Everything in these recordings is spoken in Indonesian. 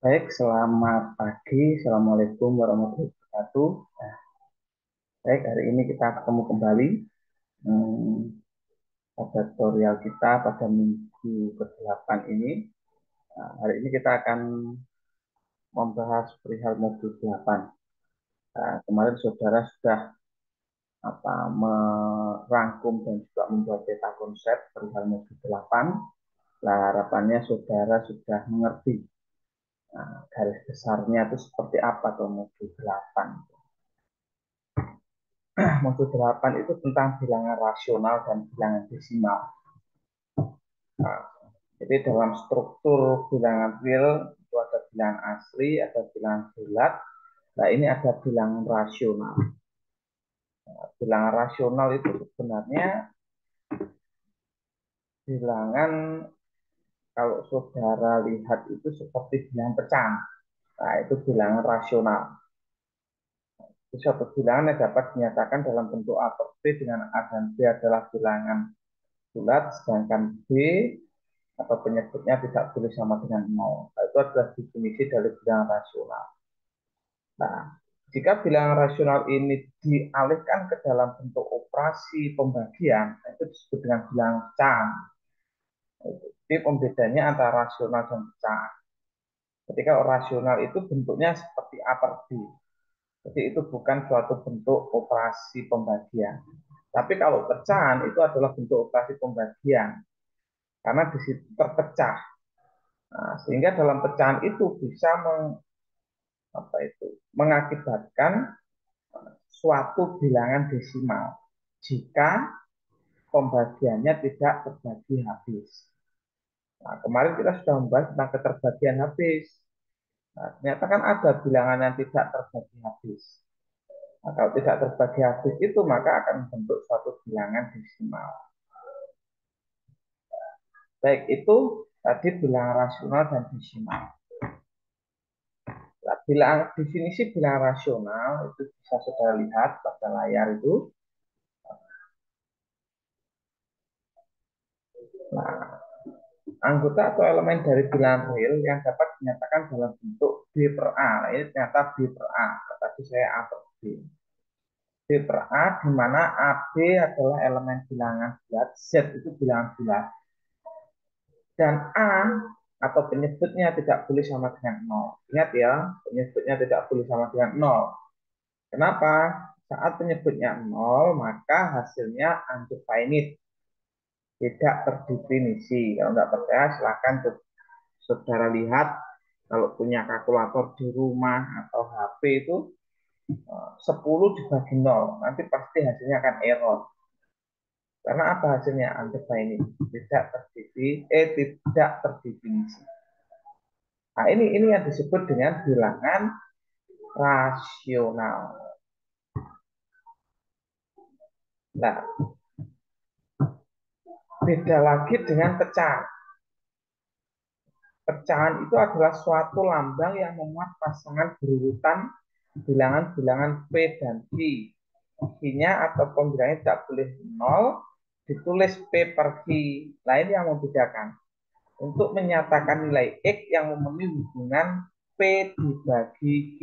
Baik, selamat pagi. Assalamualaikum warahmatullahi wabarakatuh. Nah, baik, hari ini kita ketemu kembali hmm, pada tutorial kita pada minggu ke-8 ini. Nah, hari ini kita akan membahas perihal modul 8. Nah, kemarin saudara sudah merangkum dan juga membuat peta konsep perihal modul 8. Nah, harapannya saudara sudah mengerti garis besarnya itu seperti apa tuh modul 8. Modul 8 itu tentang bilangan rasional dan bilangan desimal. Nah, jadi dalam struktur bilangan real itu ada bilangan asli, ada bilangan bulat. Nah, ini ada bilangan rasional. Nah, bilangan rasional itu sebenarnya bilangan kalau saudara lihat itu seperti bilangan pecahan. Nah, itu bilangan rasional. Suatu bilangan yang dapat dinyatakan dalam bentuk A per B dengan A dan B adalah bilangan bulat, sedangkan B atau penyebutnya tidak boleh sama dengan nol. Nah, itu adalah definisi dari bilangan rasional. Nah, jika bilangan rasional ini dialihkan ke dalam bentuk operasi pembagian, nah, itu disebut dengan bilangan pecahan. Jadi pembedanya antara rasional dan pecahan. Ketika rasional itu bentuknya seperti A per B. Jadi itu bukan suatu bentuk operasi pembagian. Tapi kalau pecahan itu adalah bentuk operasi pembagian. Karena di situ terpecah. Nah, sehingga dalam pecahan itu bisa mengakibatkan suatu bilangan desimal jika pembagiannya tidak terbagi habis. Nah, kemarin kita sudah membahas tentang keterbagian habis. Nah, ternyata kan ada bilangan yang tidak terbagi habis. Nah, kalau tidak terbagi habis itu maka akan membentuk suatu bilangan desimal. Baik, itu tadi bilangan rasional dan desimal. Nah, definisi bilangan rasional itu bisa saudara lihat pada layar itu. Nah, anggota atau elemen dari bilangan real yang dapat dinyatakan dalam bentuk B per A. Nah, ini ternyata B per A. Tadi saya A per B. B per A di mana AB adalah elemen bilangan bulat, Z itu bilangan bulat. Dan A atau penyebutnya tidak boleh sama dengan nol. Ingat ya, penyebutnya tidak boleh sama dengan nol. Kenapa? Saat penyebutnya nol, maka hasilnya undefinite, tidak terdefinisi. Kalau nggak percaya, silahkan saudara lihat kalau punya kalkulator di rumah atau HP itu 10 dibagi 0 nanti pasti hasilnya akan error. Karena apa hasilnya? Undefined, tidak terdefinisi. Nah, ini yang disebut dengan bilangan rasional. Nah, beda lagi dengan pecahan. Pecahan itu adalah suatu lambang yang memuat pasangan berurutan bilangan-bilangan P dan Q. Q-nya atau pembilangnya tidak boleh 0, ditulis P per Q. Lain yang membedakan. Untuk menyatakan nilai X yang memenuhi hubungan P dibagi Q.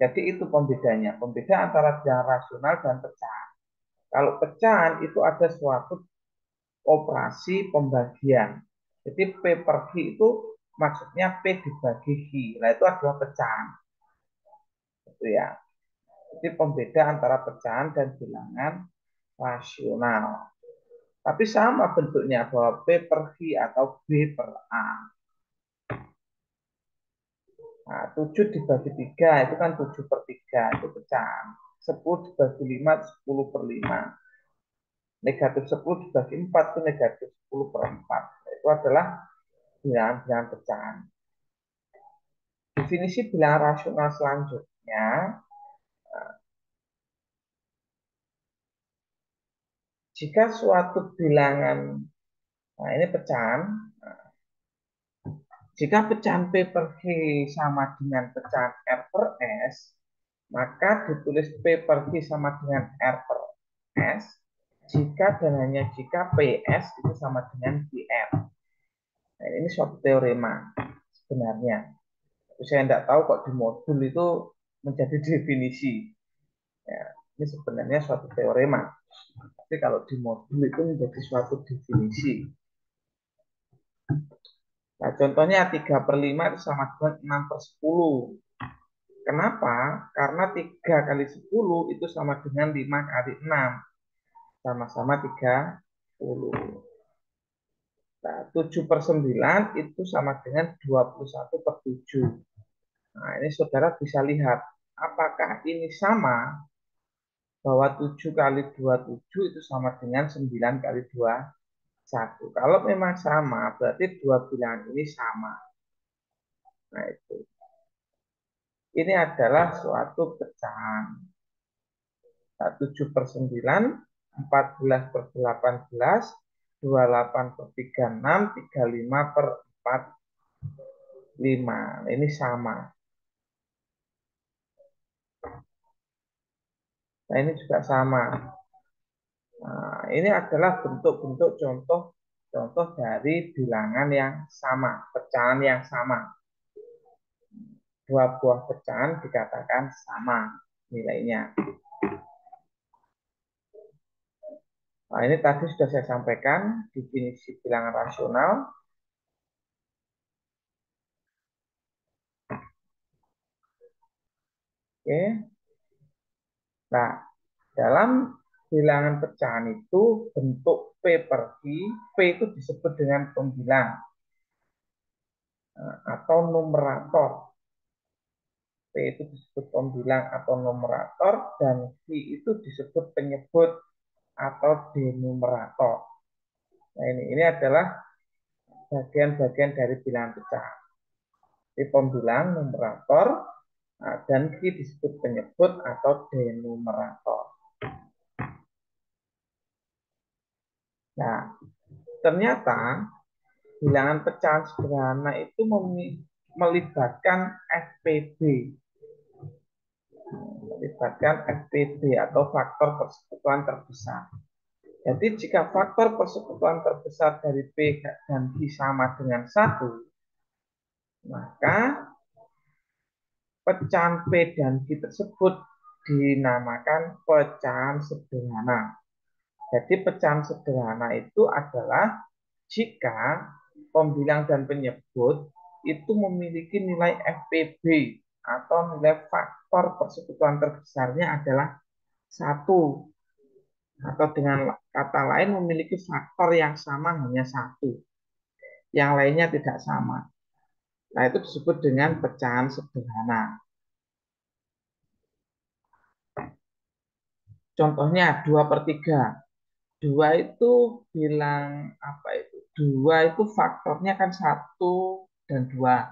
Jadi itu pembedanya. Pembeda antara bilangan rasional dan pecahan. Kalau pecahan itu ada suatu operasi pembagian. Jadi P per Q itu maksudnya P dibagi Q. Nah itu adalah pecahan. Itu ya. Jadi pembeda antara pecahan dan bilangan rasional. Tapi sama bentuknya bahwa P per Q atau B per A. Nah, 7 dibagi 3 itu kan 7 per 3 itu pecahan. 10 dibagi 5 itu 10 per 5. Negatif 10 dibagi 4 itu negatif 10 per 4. Itu adalah bilangan-bilangan pecahan. Definisi bilangan rasional selanjutnya, jika suatu bilangan, nah ini pecahan, jika pecahan P per Q sama dengan pecahan R per S, maka ditulis P per Q sama dengan R per S, jika dan hanya jika PS itu sama dengan QR. Nah, ini suatu teorema sebenarnya. Saya tidak tahu kok di modul itu menjadi definisi. Ya, ini sebenarnya suatu teorema. Tapi kalau di modul itu menjadi suatu definisi. Nah, contohnya 3 per 5 itu sama dengan 6 per 10. Kenapa? Karena 3 kali 10 itu sama dengan 5 kali 6. Sama-sama 30. Nah, 7 per 9 itu sama dengan 21 per 7. Nah, ini saudara bisa lihat. Apakah ini sama bahwa 7 kali 27 itu sama dengan 9 kali 21. Kalau memang sama, berarti dua bilangan ini sama. Nah, itu. Ini adalah suatu pecahan. Nah, 7 per 9, 14 per 18, 28 per 36, 35 per 45. Nah, ini sama. Nah, ini juga sama. Nah, ini adalah bentuk-bentuk contoh dari bilangan yang sama, pecahan yang sama. Dua buah pecahan dikatakan sama nilainya. Nah, ini tadi sudah saya sampaikan definisi bilangan rasional. Oke. Nah, dalam bilangan pecahan itu bentuk P per Q, P itu disebut dengan pembilang atau numerator. P itu disebut pembilang atau numerator dan Q itu disebut penyebut atau denumerator. Nah, ini adalah bagian-bagian dari bilangan pecahan. Di pembilang, numerator, dan Q disebut penyebut atau denumerator. Nah, ternyata bilangan pecahan sederhana itu melibatkan FPB, atau faktor persekutuan terbesar. Jadi jika faktor persekutuan terbesar dari P dan Q sama dengan 1, maka pecahan P dan Q tersebut dinamakan pecahan sederhana. Jadi pecahan sederhana itu adalah jika pembilang dan penyebut itu memiliki nilai FPB atau nilai faktor persekutuan terbesarnya adalah 1, atau dengan kata lain memiliki faktor yang sama hanya 1, yang lainnya tidak sama. Nah, itu disebut dengan pecahan sederhana. Contohnya 2 per 3. 2 itu bilang apa itu? 2 itu faktornya kan 1 dan 2.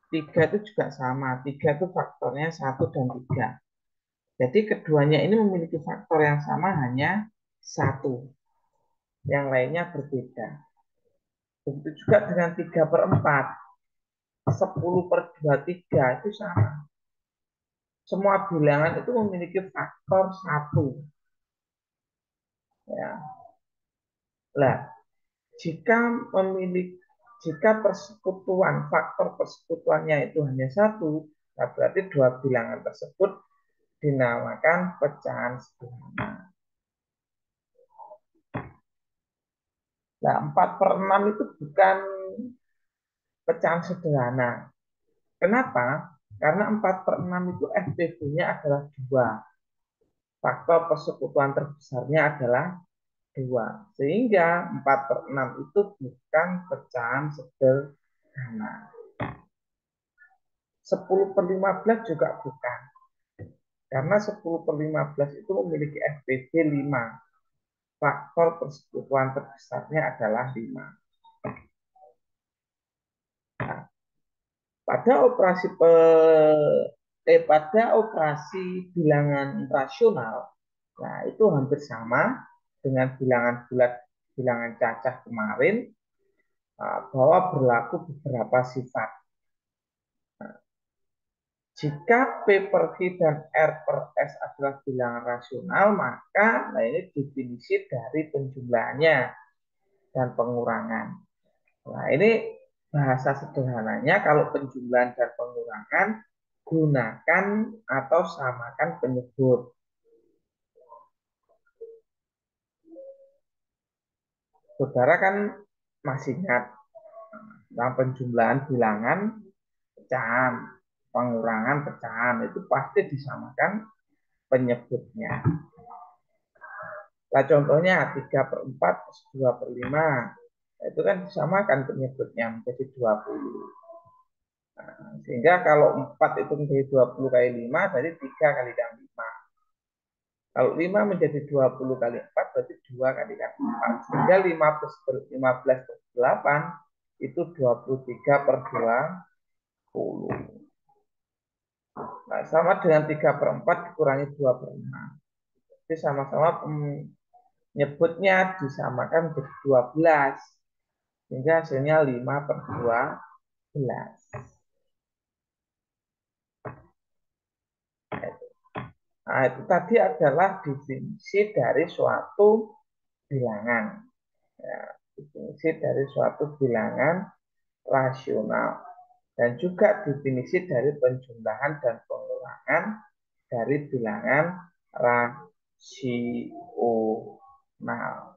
3 itu juga sama. 3 itu faktornya 1 dan 3. Jadi keduanya ini memiliki faktor yang sama hanya 1. Yang lainnya berbeda. Begitu juga dengan 3 per 4. 10 per 23 itu sama. Semua bilangan itu memiliki faktor 1. Ya. Nah, jika memiliki persekutuan, faktor persekutuannya itu hanya 1, nah berarti dua bilangan tersebut dinamakan pecahan sederhana. Nah, 4 per 6 itu bukan pecahan sederhana. Kenapa? Karena 4 per 6 itu FPB-nya adalah 2. Faktor persekutuan terbesarnya adalah 2. Sehingga 4 per 6 itu bukan pecahan sederhana. 10 per 15 juga bukan. Karena 10 per 15 itu memiliki FPB 5. Faktor persekutuan terbesarnya adalah 5. Nah, pada operasi bilangan rasional, nah itu hampir sama dengan bilangan bulat, bilangan cacah kemarin, bahwa berlaku beberapa sifat. Jika P per Q dan R per S adalah bilangan rasional, maka nah ini definisi dari penjumlahannya dan pengurangan. Nah, ini bahasa sederhananya kalau penjumlahan dan pengurangan gunakan atau samakan penyebut. Saudara kan masih ingat tentang penjumlahan bilangan pecahan, pengurangan pecahan itu pasti disamakan penyebutnya. Nah, contohnya 3/4 plus 2/5. Itu kan disamakan penyebutnya menjadi 20. Nah, sehingga kalau 4 itu menjadi 20 kali 5, berarti 3 kali 5. Kalau 5 menjadi 20 kali 4, berarti 2 kali 4. Sehingga 15 per 8 itu 23/20. Nah, sama dengan 3/4 dikurangi 2/6. Jadi sama-sama penyebutnya disamakan menjadi 12. Sehingga hasilnya 5/12. Nah, itu tadi adalah definisi dari suatu bilangan. Ya, definisi dari suatu bilangan rasional. Dan juga definisi dari penjumlahan dan pengurangan dari bilangan rasional.